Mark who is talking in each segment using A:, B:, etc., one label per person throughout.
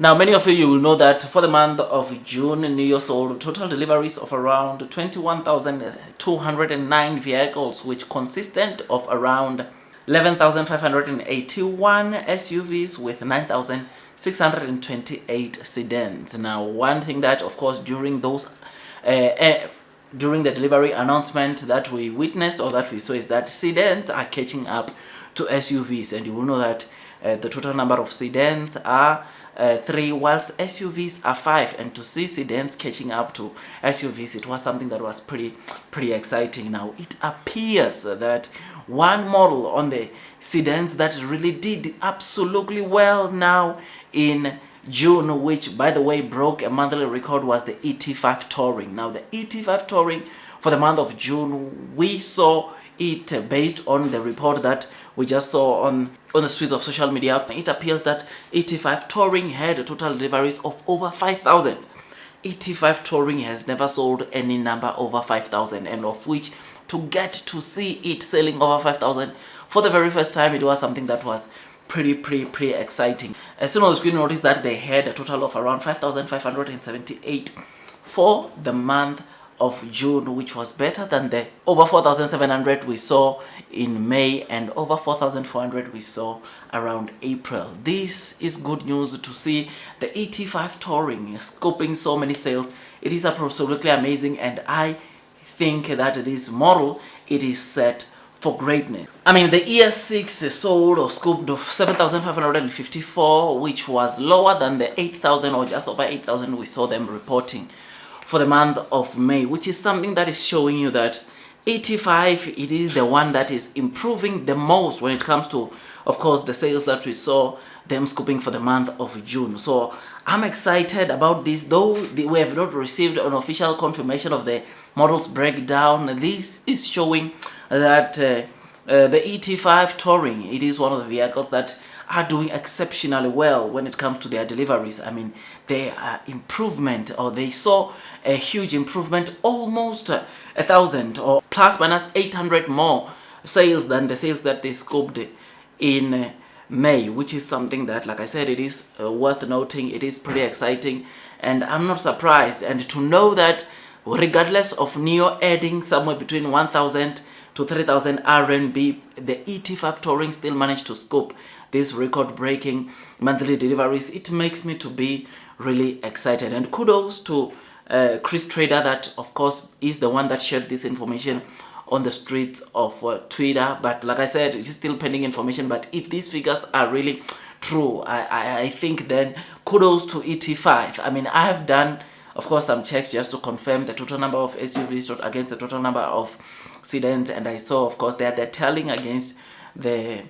A: Now, many of you will know that for the month of June, Nio sold total deliveries of around 21,209 vehicles, which consisted of around 11,581 SUVs with 9,628 sedans. Now, one thing that, of course, during those during the delivery announcement that we witnessed or that we saw is that sedans are catching up to SUVs, and you will know that the total number of sedans are 3, whilst SUVs are 5, and to see sedans catching up to SUVs, it was something that was pretty exciting. Now, it appears that one model on the sedans that really did absolutely well now in June, which by the way broke a monthly record, was the ET5 Touring. Now, the ET5 Touring for the month of June, we saw it based on the report that we just saw on the streets of social media. It appears that ET5 Touring had total deliveries of over 5,000. ET5 Touring has never sold any number over 5,000, and of which to get to see it selling over 5,000 for the very first time, it was something that was pretty exciting. As soon as you notice that they had a total of around 5,578 for the month of June, which was better than the over 4,700 we saw in May and over 4,400 we saw around April. This is good news to see the ET5 Touring scoping so many sales. It is absolutely amazing, and I think that this model, it is set for greatness. I mean, the ES6 sold or scooped of 7,554, which was lower than the 8,000 or just over 8,000 we saw them reporting for the month of May, which is something that is showing you that ET5, it is the one that is improving the most when it comes to, of course, the sales that we saw them scooping for the month of June. So I'm excited about this, though we have not received an official confirmation of the models breakdown. This is showing that the ET5 Touring, it is one of the vehicles that are doing exceptionally well when it comes to their deliveries. I mean, they are improvement, or they saw a huge improvement, almost 1,000 or plus minus 800 more sales than the sales that they scoped in May, which is something that, like I said, it is worth noting. It is pretty exciting, and I'm not surprised. And to know that regardless of Nio adding somewhere between 1,000 to 3,000 RMB, the ET5 Touring still managed to scope this record-breaking monthly deliveries, it makes me to be really excited. And kudos to Chris Trader, that of course is the one that shared this information on the streets of Twitter. But like I said, it is still pending information. But if these figures are really true, I think then kudos to ET5. I mean, I have done, of course, some checks just to confirm the total number of SUVs against the total number of sedans, and I saw, of course, they're telling against the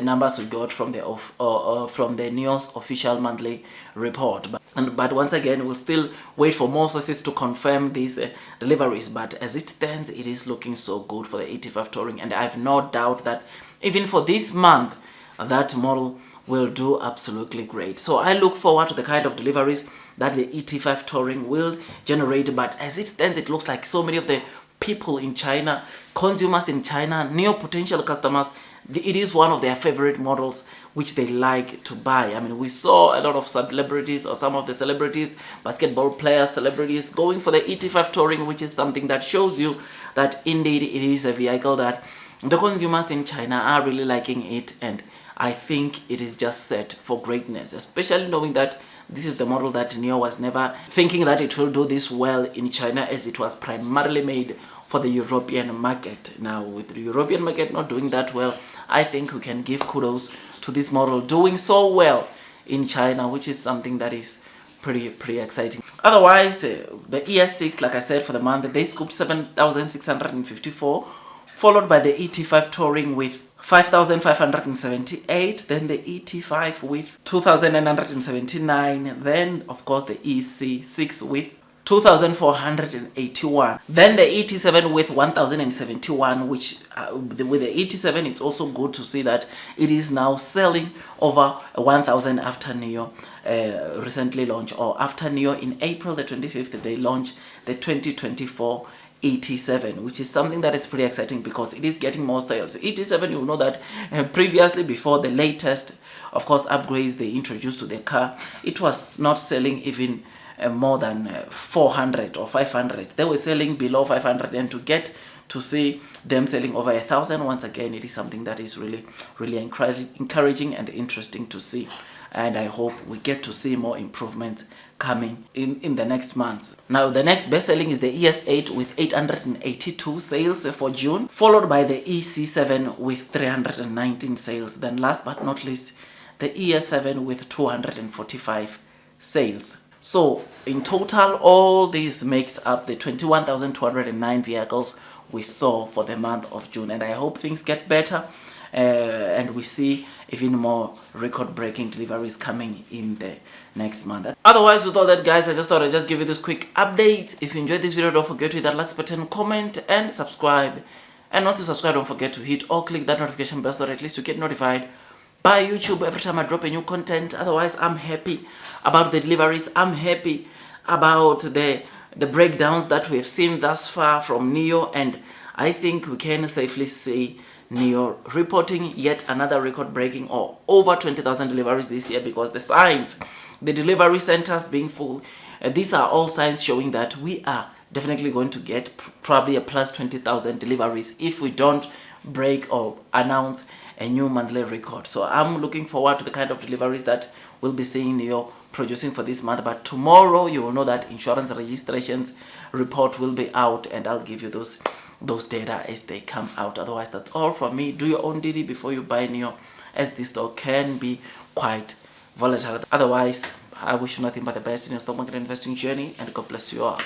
A: numbers we got from the Nio's official monthly report. But once again, we'll still wait for more sources to confirm these deliveries. But as it stands, it is looking so good for the ET5 Touring, and I have no doubt that even for this month, that model will do absolutely great. So I look forward to the kind of deliveries that the ET5 Touring will generate. But as it stands, it looks like so many of the people in China, consumers in China, new potential customers, it is one of their favorite models which they like to buy. I mean, we saw a lot of celebrities, or some of the celebrities, basketball players, celebrities, going for the ET5 Touring, which is something that shows you that indeed it is a vehicle that the consumers in China are really liking it, and I think it is just set for greatness, especially knowing that this is the model that Nio was never thinking that it will do this well in China, as it was primarily made for the European market. Now, with the European market not doing that well, I think we can give kudos to this model doing so well in China, which is something that is pretty exciting. Otherwise, the ES6, like I said, for the month, they scooped 7,654, followed by the ET5 Touring with 5,578, then the ET5 with 2,979, then of course the EC6 with 2,481, then the ET7 with 1,071, which with the ET7, it's also good to see that it is now selling over 1,000 after Nio recently launched, or after Nio in April the 25th, they launched the 2024 ET7, which is something that is pretty exciting because it is getting more sales. ET7, you know that previously, before the latest of course, upgrades they introduced to the car, it was not selling even more than 400 or 500. They were selling below 500, and to get to see them selling over 1,000 once again, it is something that is really encouraging and interesting to see. And I hope we get to see more improvements coming in the next months. Now, the next best selling is the ES8 with 882 sales for June, followed by the EC7 with 319 sales. Then last but not least, the ES7 with 245 sales. So in total, all these makes up the 21,209 vehicles we saw for the month of June, and I hope things get better and we see even more record-breaking deliveries coming in the next month. Otherwise, with all that, guys, I just thought I'd just give you this quick update. If you enjoyed this video, don't forget to hit that like button, comment and subscribe. And not to subscribe, don't forget to hit or click that notification bell so that at least you get notified by YouTube every time I drop a new content. Otherwise, I'm happy about the deliveries. I'm happy about the breakdowns that we've seen thus far from Nio, and I think we can safely say Nio reporting yet another record-breaking or over 20,000 deliveries this year, because the signs, the delivery centers being full, these are all signs showing that we are definitely going to get probably a plus 20,000 deliveries if we don't break or announce a new monthly record. So I'm looking forward to the kind of deliveries that we'll be seeing Nio producing for this month. But tomorrow you will know that insurance registrations report will be out, and I'll give you those data as they come out. Otherwise, that's all from me. Do your own DD before you buy Nio, as this stock can be quite volatile. Otherwise, I wish you nothing but the best in your stock market investing journey, and God bless you all.